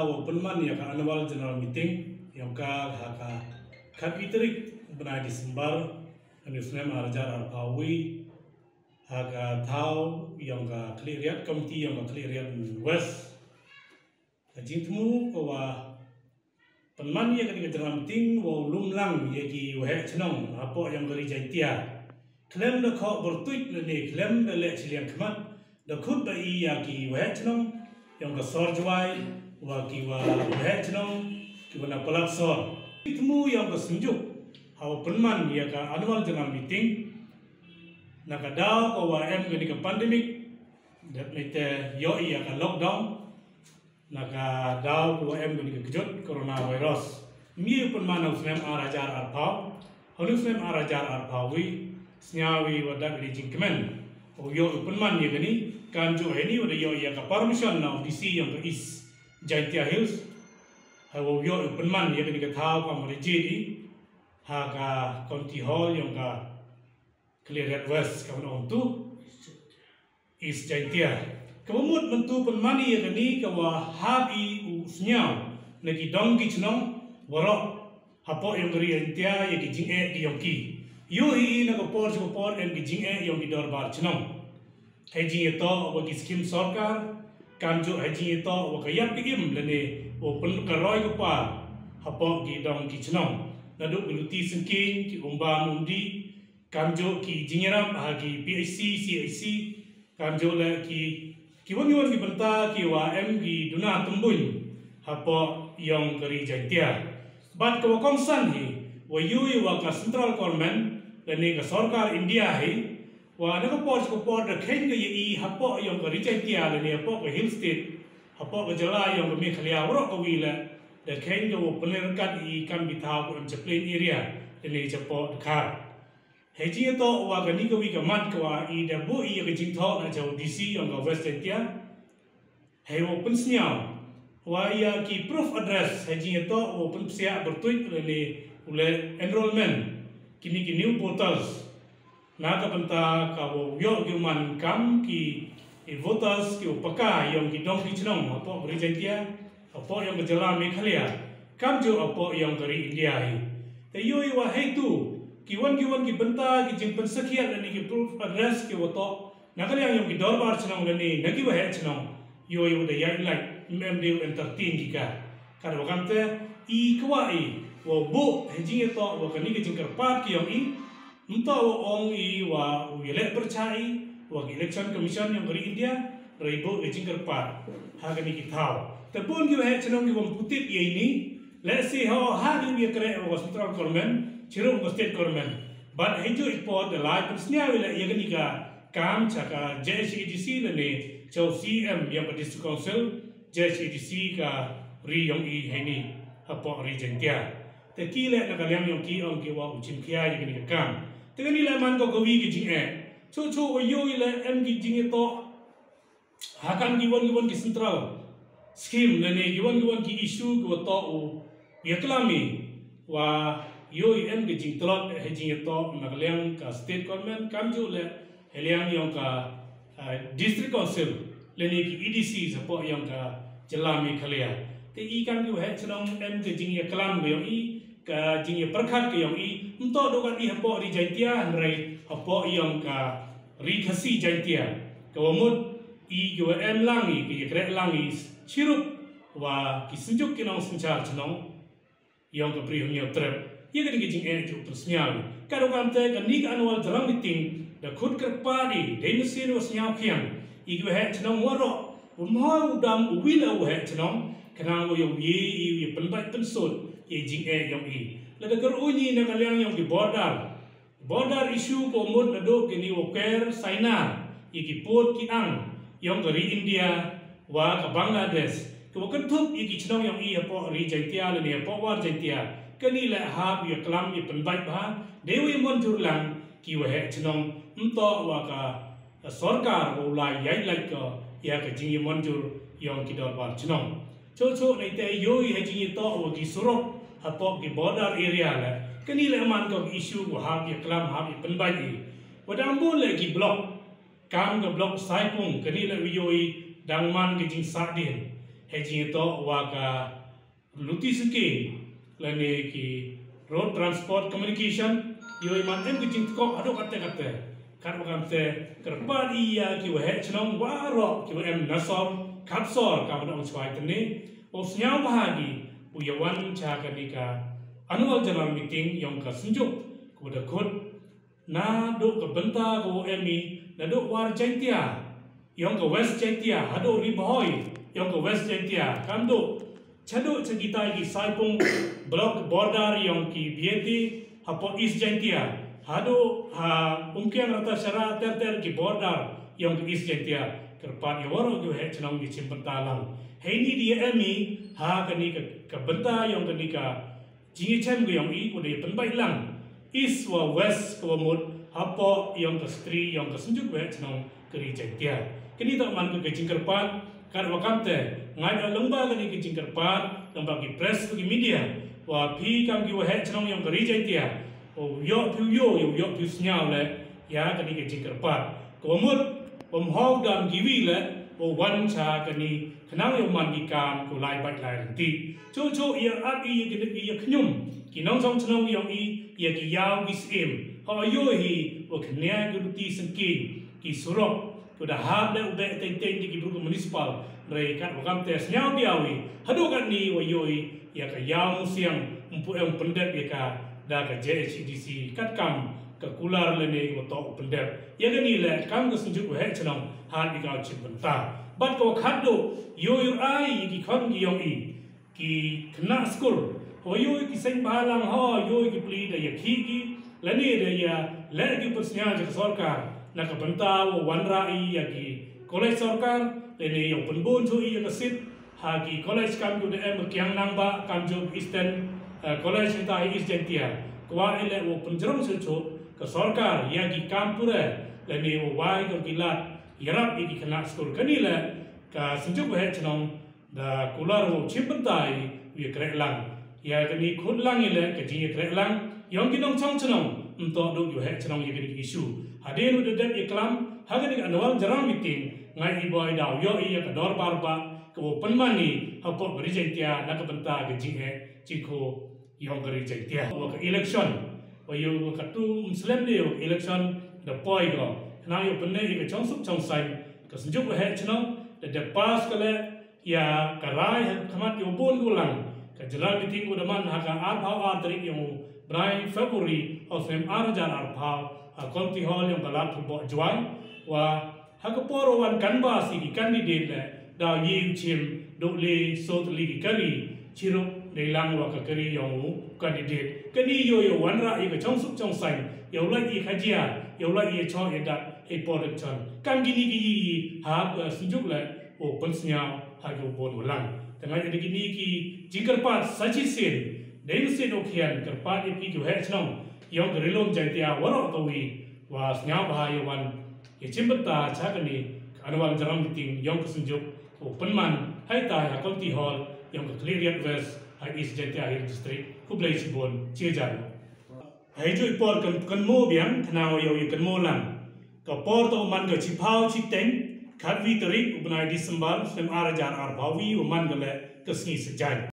open man ya ka annual general meeting yang ka kapitrik bena Desember anusnem arjar arpawi haga thau yang ka cleariat committee yang ka cleariat west jingtmu wa penman ya ka general meeting wa lumlang ya ki wa chnong apo yang gari jaitia klem na kho bertuit ne klem na le chiliang khmat da khut ba i ya ki wa chnong yang ka sorjwai wa ki wa chnong ki wa na palak sor itmu yang ka sunjuk hawa penman ya ka annual general meeting nakadaw ko wa gani ka pandemic dat mete yo ya ka lockdown nakadaw ko wa gani ka kejut coronavirus mi penman usnem arajar arpau honusnem arajar arpawi snyawi wa da gani jingkemen o yo penman ya gani kanjo heni wa yo ya ka permission na DC yang ka is Jaitia Hills hawa yo penman ya gani ka thau ka morejedi haga county hall yang ka cleariat west kawan orang tu is Jaitia kemud mentu penmani ya gani kawa habi usnyau nagi dongki chnong warok hapo yang gari Jaitia ya ki jinge di yongki yo hi na ko por en ki jinge yong ki dorbar chnong haji to wa ki skim sarkar kamjo haji to wa kayap ki im lene open karoi ko pa hapo ki dongki chnong nadu guluti sengking ki umba mundi kamjo ki jingeram hagi PHC CIC kamjo la ki wangi ki benta ki wa ki duna tumbun hapo yang gari Jaitia bat ko kongsan hi wa yui wa ka central government lani ka sarkar India hi wa na ko por da khen ga yi hapo yang gari Jaitia lani hapo ka hill state hapo ka jala yang mi khlia wro ko wi la da khen ga wo penerkat i kam bitha ko plain area lani chapo khar haji to wa gani ko wi ka mat ko i da bu i ga jing tho na chau DC yang ga west Jaitia hai wo pen snyao wa ya ki proof address haji to wo pen sia bertuit le ule enrollment kini ki new portals na ka penta ka wo yo human kam ki voters ki upaka yang ki dong ki chnong apo gari Jaitia apo yang gejala Meghalaya kam jo apo yang gari India hi te yoi wa hai tu kiwan ki benta ki jing pensakiat ni ki proof address ki woto nakali yang ki dorbar chnong ni nagi wa chnong yo yo de yai like MMD entertain ki ka kar wakante i kwa i wo bo hejing to wa kani ki jing karpat ki yang i nta wo ong i wa wile percai wa election commission yang dari India reibo hejing karpat ha kani ki thau te pun ki wa chnong ki wong putip ye ni let's see how hard we kare wa central government Chirung state government, but hejo report the live persnya wila yagani ka kam chaka JHADC lene chau CM yang ka district council JHADC ka ri yong i heni hapo ri Jaitia te kile na kalyam yong ki ong ki wa uchim khia yagani ka kam te gani la man ko gowi ki jinge cho yo ila em ki jinge to hakan ki won ki central scheme lene ki won ki issue ko to u yaklami wa yo em ke jing tolot he jing to nagliang ka state government kamju le heliang yong ka district council le ni ki EDC support yong ka jala Meghalaya te I kam ju he chnong em ke jing ye kalam ge yong I ka jing ye prakhat ke yong I nto do ka I hapo ri Jaitia nrai hapo yong ka ri khasi Jaitia ka wamut I ge em langi ke ye kre langi chirup wa ki sunjuk ki nong sunchar chnong yong ka pri hong trep ye gani jing ju persnyal karo kamte gani annual general meeting da khud karpadi denusin was nyau khiang I ge he chnong waro umha udam uwila u he chnong kana go yo ye penbai pensot ye jing yong I la da gar uni na kalyang yong ki border issue ko mod na do gani woker saina ye ki port ki ang yong gari India wa ka Bangladesh ko kan thup ye ki chnong yong I apo ri Jaitia le ne apo war Jaitia kani la hab ye klam ye penbai ba dewi mon jurlang ki wa he chnong nto wa ka sarkar wo la yai like ka ya ka jing ye mon jur yong ki dor bar chnong cho nei te yo ye jing to wo ki surok hapo ki border area la kani la man ko issue wo hab ye klam hab ye penbai I wadang bo le ki block kam ka block saipung kani la yo I dangman ki jing sa din hejing itu waka lutisiki lani ki road transport communication yo iman kecing kok aduk kata kan wakam kerpan iya ki wahe chnong waro ki nasor kapsor kamu nak swai tene osnyau bahagi uyawan cha kanika annual general meeting yang kasunjuk kuda kod na do kebenta ko emi na do war jaitia yang ke west jaitia hado riboy yang ke west jaitia kam do chado chagita ki saipung block border yang ki bieti hapo east jaitia hado mungkin rata syara ter ki border yang ke east jaitia kerpat yawaro yo he chnong di cimpentalang heni dia emi kani kebenta yang kenika jingi chem yang i udah penbai lang east wa west ko mut hapo yang ke stri yang ke sunjuk we chnong keri jaitia kini tak man ke jingkerpat kan wakam te ngai lengba kani ke jingkerpat lengba ki press ki media wa pi kam ki we chnong yang keri jaitia yo piu snyau le ya kani ke jingkerpat ko mut hau dam giwi le wan cha kani kenang yo man ki kam ko lai bai lai ti cho ia at i ia knyum ki nong song chnong yo i ia ki yaw ki sim ha yo hi o knya ku ti sengki ki surok ko da hab le ube te ki bru municipal rei kat wakam te snyau biawi hadu kan ni wo yo i ia ka yaw siang umpu em pendet ia ka da ka JHDC kat kam ke kular le ne ko to pendet ia ni le kam ko sunjuk we chnong han i ka chimpenta bat ko khado yo ai ki khon ki yo i ki kena school ho yo ki seng balang ho yo ki pli da ya ki la ni da ya le ki persnya je sarkar na ka benta wo wan rai ya ki college sarkar le ne yo penbon chu i ka sit ha ki college kam ju de em kyang nang ba kam ju eastern college ta east jentia kwa ele wo penjrom chu chu ka sarkar ya ki kam pura le ne wo wai ko ki lat yarap i ki kena school kani le ka sunjuk we chnong da kular wo chimpentai wi krek lang ya kani khut lang ile ka ji krek lang yong ki nong chong chnong to do yu he chnong ye ki issue hade nu de de iklam ha ga annual general meeting ngai i boy daw yo i ka dor bar ba ko penmani ha po bri jaitia na ka benta ga ji he ji ko yong gari jaitia wo ka election wo yo ka tu muslim de election the boy go na yo penne i ka chong sup chong sai ka sunjuk we he chnong the pas kale ya karai khamat yo bon gulang ka general meeting ko daman ha ka ar bhaw ar tarik yo brai February osem arjar ar bhaw konti hall yang balat bo jwai wa ha ka poro wan kanba si ki candidate le da yi chim do le so li ki kari chiro de lang wa ka kari yo candidate kani yo wan ra i ka chong sup chong sai yo la i khajia yo la i cho e da e production kam gini ki ha sunjuk le o pensnya ha yo bon ulang tengah ada gini ki jingkerpat saji sen deng sen okian kerpat i ki he chnong yong gerilom jaitia warok tawi wa snya bahaya wan ye chimbata chakani annual general meeting yong sunjuk o penman hai ta ha konti hall yong clear west hai east jaitia hill district kublai sibon chejan hai jo ipor kan mo biang thnao yo kan mo lang ka por to man ga chipau chiteng khat vi tarik ubnai December sem arajan ar bawi uman gale kasni sejai